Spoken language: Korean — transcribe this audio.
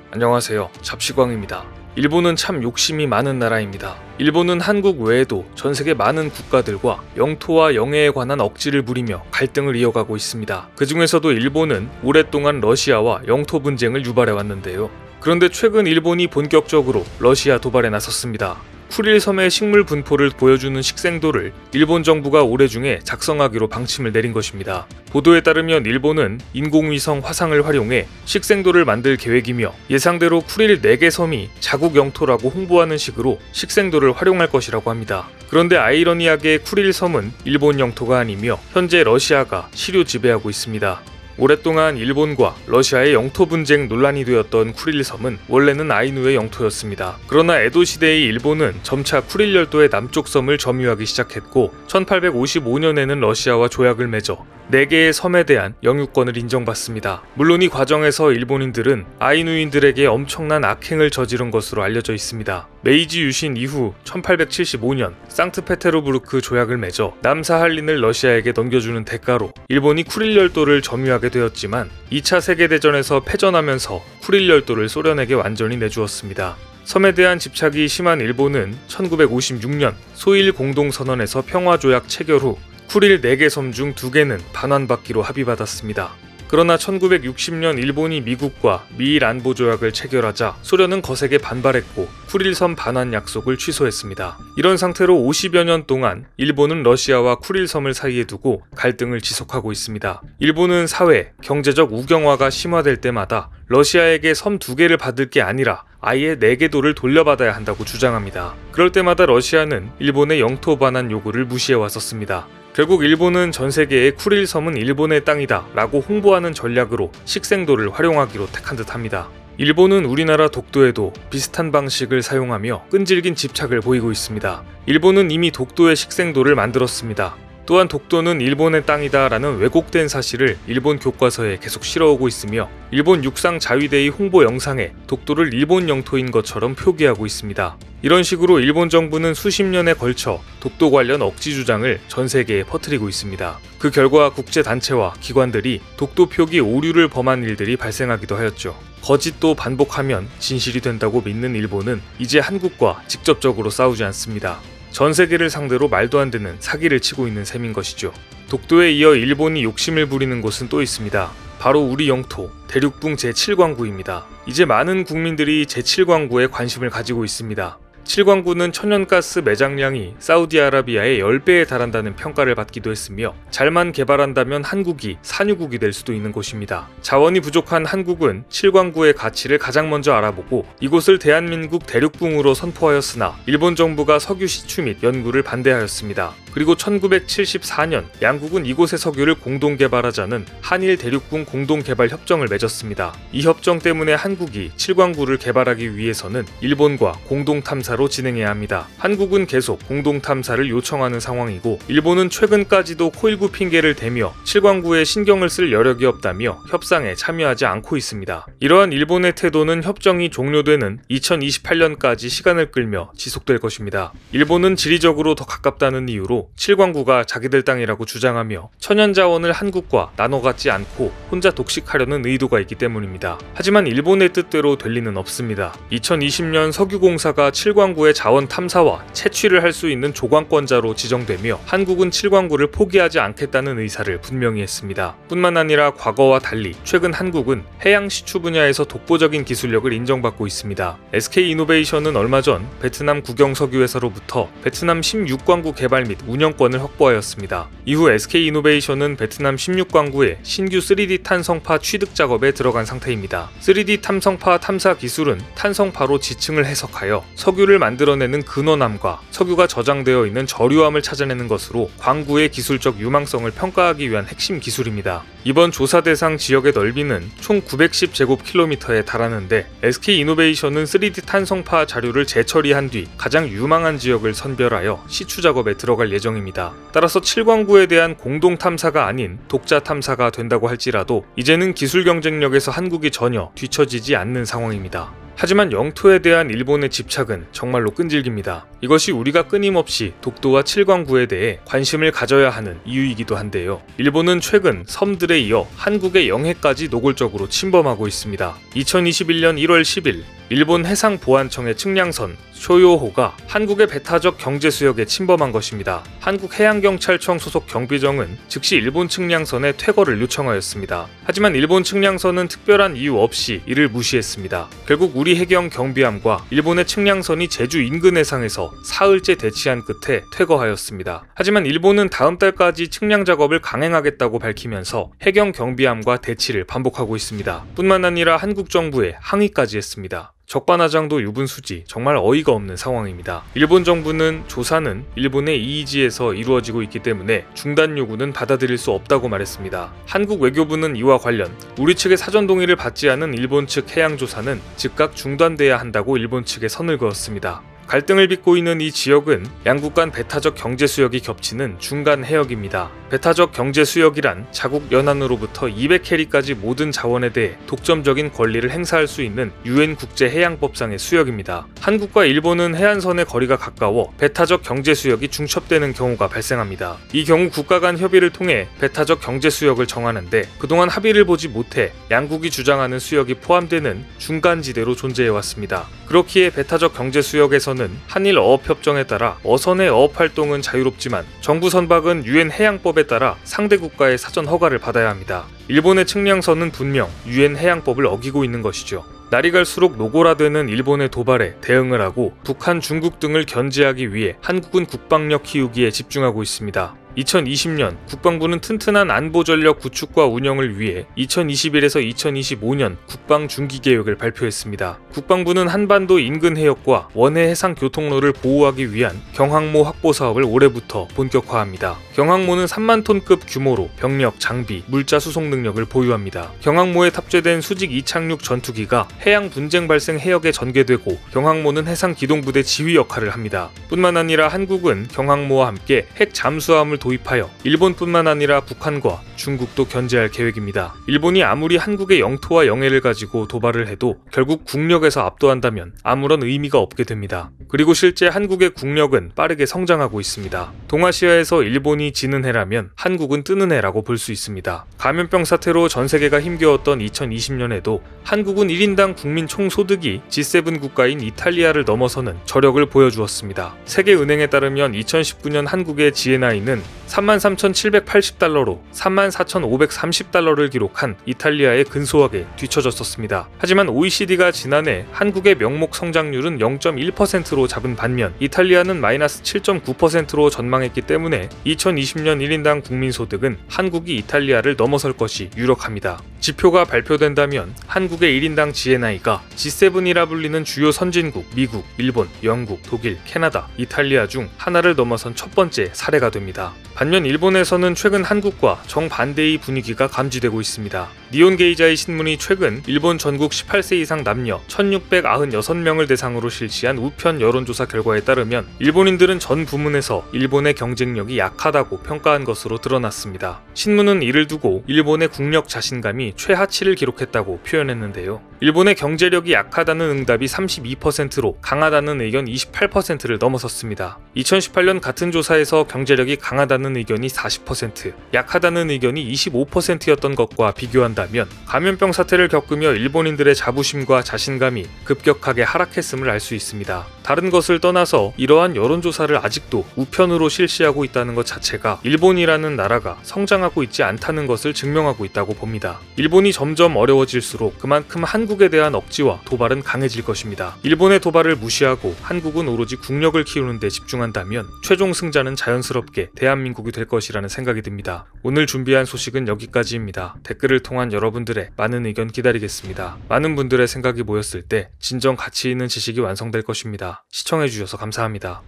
안녕하세요. 잡시광입니다. 일본은 참 욕심이 많은 나라입니다. 일본은 한국 외에도 전세계 많은 국가들과 영토와 영해에 관한 억지를 부리며 갈등을 이어가고 있습니다. 그 중에서도 일본은 오랫동안 러시아와 영토 분쟁을 유발해왔는데요. 그런데 최근 일본이 본격적으로 러시아 도발에 나섰습니다. 쿠릴 섬의 식물 분포를 보여주는 식생도를 일본 정부가 올해 중에 작성하기로 방침을 내린 것입니다. 보도에 따르면 일본은 인공위성 화상을 활용해 식생도를 만들 계획이며 예상대로 쿠릴 4개 섬이 자국 영토라고 홍보하는 식으로 식생도를 활용할 것이라고 합니다. 그런데 아이러니하게 쿠릴 섬은 일본 영토가 아니며 현재 러시아가 시료 지배하고 있습니다. 오랫동안 일본과 러시아의 영토 분쟁 논란이 되었던 쿠릴 섬은 원래는 아이누의 영토였습니다. 그러나 에도 시대의 일본은 점차 쿠릴 열도의 남쪽 섬을 점유하기 시작했고 1855년에는 러시아와 조약을 맺어 4개의 섬에 대한 영유권을 인정받습니다. 물론 이 과정에서 일본인들은 아이누인들에게 엄청난 악행을 저지른 것으로 알려져 있습니다. 메이지 유신 이후 1875년 상트페테르부르크 조약을 맺어 남사할린을 러시아에게 넘겨주는 대가로 일본이 쿠릴 열도를 점유하게 되었지만 2차 세계대전에서 패전하면서 쿠릴 열도를 소련에게 완전히 내주었습니다. 섬에 대한 집착이 심한 일본은 1956년 소일 공동선언에서 평화조약 체결 후 쿠릴 4개 섬 중 2개는 반환받기로 합의받았습니다. 그러나 1960년 일본이 미국과 미일 안보조약을 체결하자 소련은 거세게 반발했고 쿠릴 섬 반환 약속을 취소했습니다. 이런 상태로 50여 년 동안 일본은 러시아와 쿠릴 섬을 사이에 두고 갈등을 지속하고 있습니다. 일본은 사회, 경제적 우경화가 심화될 때마다 러시아에게 섬 2개를 받을 게 아니라 아예 4개 도를 돌려받아야 한다고 주장합니다. 그럴 때마다 러시아는 일본의 영토 반환 요구를 무시해왔었습니다. 결국 일본은 전세계의 쿠릴 섬은 일본의 땅이다 라고 홍보하는 전략으로 식생도를 활용하기로 택한 듯합니다. 일본은 우리나라 독도에도 비슷한 방식을 사용하며 끈질긴 집착을 보이고 있습니다. 일본은 이미 독도의 식생도를 만들었습니다. 또한 독도는 일본의 땅이다 라는 왜곡된 사실을 일본 교과서에 계속 실어오고 있으며 일본 육상자위대의 홍보 영상에 독도를 일본 영토인 것처럼 표기하고 있습니다. 이런 식으로 일본 정부는 수십 년에 걸쳐 독도 관련 억지 주장을 전 세계에 퍼뜨리고 있습니다. 그 결과 국제단체와 기관들이 독도 표기 오류를 범한 일들이 발생하기도 하였죠. 거짓도 반복하면 진실이 된다고 믿는 일본은 이제 한국과 직접적으로 싸우지 않습니다. 전 세계를 상대로 말도 안 되는 사기를 치고 있는 셈인 것이죠. 독도에 이어 일본이 욕심을 부리는 곳은 또 있습니다. 바로 우리 영토 대륙붕 제7광구입니다. 이제 많은 국민들이 제7광구에 관심을 가지고 있습니다. 7광구는 천연가스 매장량이 사우디아라비아의 10배에 달한다는 평가를 받기도 했으며 잘만 개발한다면 한국이 산유국이 될 수도 있는 곳입니다. 자원이 부족한 한국은 7광구의 가치를 가장 먼저 알아보고 이곳을 대한민국 대륙붕으로 선포하였으나 일본 정부가 석유 시추 및 연구를 반대하였습니다. 그리고 1974년 양국은 이곳의 석유를 공동 개발하자는 한일 대륙붕 공동개발 협정을 맺었습니다. 이 협정 때문에 한국이 7광구를 개발하기 위해서는 일본과 공동 탐사로 진행해야 합니다. 한국은 계속 공동 탐사를 요청하는 상황이고 일본은 최근까지도 코일구 핑계를 대며 7광구에 신경을 쓸 여력이 없다며 협상에 참여하지 않고 있습니다. 이러한 일본의 태도는 협정이 종료되는 2028년까지 시간을 끌며 지속될 것입니다. 일본은 지리적으로 더 가깝다는 이유로 7광구가 자기들 땅이라고 주장하며 천연자원을 한국과 나눠 갖지 않고 혼자 독식하려는 의도가 있기 때문입니다. 하지만 일본의 뜻대로 될 리는 없습니다. 2020년 석유공사가 7광구의 자원 탐사와 채취를 할 수 있는 조광권자로 지정되며 한국은 7광구를 포기하지 않겠다는 의사를 분명히 했습니다. 뿐만 아니라 과거와 달리 최근 한국은 해양 시추 분야에서 독보적인 기술력을 인정받고 있습니다. SK이노베이션은 얼마 전 베트남 국영석유회사로부터 베트남 16광구 개발 및 운영권을 확보하였습니다. 이후 SK이노베이션은 베트남 16광구에 신규 3D 탄성파 취득 작업에 들어간 상태입니다. 3D 탄성파 탐사 기술은 탄성파로 지층을 해석하여 석유를 만들어내는 근원암과 석유가 저장되어 있는 저류암을 찾아내는 것으로 광구의 기술적 유망성을 평가하기 위한 핵심 기술입니다. 이번 조사 대상 지역의 넓이는 총 910제곱킬로미터에 달하는데 SK이노베이션은 3D 탄성파 자료를 재처리한 뒤 가장 유망한 지역을 선별하여 시추 작업에 들어갈 예정입니다. 따라서 7광구에 대한 공동 탐사가 아닌 독자 탐사가 된다고 할지라도 이제는 기술 경쟁력에서 한국이 전혀 뒤처지지 않는 상황입니다. 하지만 영토에 대한 일본의 집착은 정말로 끈질깁니다. 이것이 우리가 끊임없이 독도와 칠광구에 대해 관심을 가져야 하는 이유이기도 한데요. 일본은 최근 섬들에 이어 한국의 영해까지 노골적으로 침범하고 있습니다. 2021년 1월 10일 일본 해상보안청의 측량선 쇼요호가 한국의 배타적 경제수역에 침범한 것입니다. 한국해양경찰청 소속 경비정은 즉시 일본 측량선에 퇴거를 요청하였습니다. 하지만 일본 측량선은 특별한 이유 없이 이를 무시했습니다. 결국 우리 해경 경비함과 일본의 측량선이 제주 인근 해상에서 사흘째 대치한 끝에 퇴거하였습니다. 하지만 일본은 다음 달까지 측량 작업을 강행하겠다고 밝히면서 해경 경비함과 대치를 반복하고 있습니다. 뿐만 아니라 한국 정부에 항의까지 했습니다. 적반하장도 유분수지, 정말 어이가 없는 상황입니다. 일본 정부는 조사는 일본의 이의지에서 이루어지고 있기 때문에 중단 요구는 받아들일 수 없다고 말했습니다. 한국 외교부는 이와 관련 우리 측의 사전 동의를 받지 않은 일본 측 해양조사는 즉각 중단돼야 한다고 일본 측에 선을 그었습니다. 갈등을 빚고 있는 이 지역은 양국 간 배타적 경제수역이 겹치는 중간 해역입니다. 배타적 경제수역이란 자국 연안으로부터 200캐리까지 모든 자원에 대해 독점적인 권리를 행사할 수 있는 UN 국제해양법상의 수역입니다. 한국과 일본은 해안선의 거리가 가까워 배타적 경제수역이 중첩되는 경우가 발생합니다. 이 경우 국가 간 협의를 통해 배타적 경제수역을 정하는데 그동안 합의를 보지 못해 양국이 주장하는 수역이 포함되는 중간지대로 존재해왔습니다. 그렇기에 배타적 경제수역에서는 한일 어업협정에 따라 어선의 어업활동은 자유롭지만 정부 선박은 UN 해양법에 따라 상대 국가의 사전 허가를 받아야 합니다. 일본의 측량선은 분명 UN 해양법을 어기고 있는 것이죠. 날이 갈수록 노골화되는 일본의 도발에 대응을 하고 북한, 중국 등을 견제하기 위해 한국은 국방력 키우기에 집중하고 있습니다. 2020년 국방부는 튼튼한 안보전력 구축과 운영을 위해 2021에서 2025년 국방중기계획을 발표했습니다. 국방부는 한반도 인근 해역과 원해 해상 교통로를 보호하기 위한 경항모 확보 사업을 올해부터 본격화합니다. 경항모는 3만 톤급 규모로 병력, 장비, 물자 수송 능력을 보유합니다. 경항모에 탑재된 수직 이착륙 전투기가 해양 분쟁 발생 해역에 전개되고 경항모는 해상 기동부대 지휘 역할을 합니다. 뿐만 아니라 한국은 경항모와 함께 핵 잠수함을 도입하여 일본뿐만 아니라 북한과 중국도 견제할 계획입니다. 일본이 아무리 한국의 영토와 영해를 가지고 도발을 해도 결국 국력에서 압도한다면 아무런 의미가 없게 됩니다. 그리고 실제 한국의 국력은 빠르게 성장하고 있습니다. 동아시아에서 일본이 지는 해라면 한국은 뜨는 해라고 볼 수 있습니다. 감염병 사태로 전 세계가 힘겨웠던 2020년에도 한국은 1인당 국민 총소득이 G7 국가인 이탈리아를 넘어서는 저력을 보여주었습니다. 세계은행에 따르면 2019년 한국의 GNI는 33,780달러로 34,530달러를 기록한 이탈리아에 근소하게 뒤처졌었습니다. 하지만 OECD가 지난해 한국의 명목 성장률은 0.1%로 잡은 반면 이탈리아는 마이너스 7.9%로 전망했기 때문에 2020년 1인당 국민소득은 한국이 이탈리아를 넘어설 것이 유력합니다. 지표가 발표된다면 한국의 1인당 GNI가 G7이라 불리는 주요 선진국 미국, 일본, 영국, 독일, 캐나다, 이탈리아 중 하나를 넘어선 첫 번째 사례가 됩니다. 반면 일본에서는 최근 한국과 정반대의 분위기가 감지되고 있습니다. 니온게이자의 신문이 최근 일본 전국 18세 이상 남녀 1696명을 대상으로 실시한 우편 여론조사 결과에 따르면 일본인들은 전 부문에서 일본의 경쟁력이 약하다고 평가한 것으로 드러났습니다. 신문은 이를 두고 일본의 국력 자신감이 최하치를 기록했다고 표현했는데요. 일본의 경제력이 약하다는 응답이 32%로 강하다는 의견 28%를 넘어섰습니다. 2018년 같은 조사에서 경제력이 강하다는 의견이 40%, 약하다는 의견이 25%였던 것과 비교한다면 감염병 사태를 겪으며 일본인들의 자부심과 자신감이 급격하게 하락했음을 알 수 있습니다. 다른 것을 떠나서 이러한 여론조사를 아직도 우편으로 실시하고 있다는 것 자체가 일본이라는 나라가 성장하고 있지 않다는 것을 증명하고 있다고 봅니다. 일본이 점점 어려워질수록 그만큼 한국에 대한 억지와 도발은 강해질 것입니다. 일본의 도발을 무시하고 한국은 오로지 국력을 키우는 데 집중한다면 최종 승자는 자연스럽게 대한민국이 될 것이라는 생각이 듭니다. 오늘 준비한 소식은 여기까지입니다. 댓글을 통한 여러분들의 많은 의견 기다리겠습니다. 많은 분들의 생각이 모였을 때 진정 가치 있는 지식이 완성될 것입니다. 시청해주셔서 감사합니다.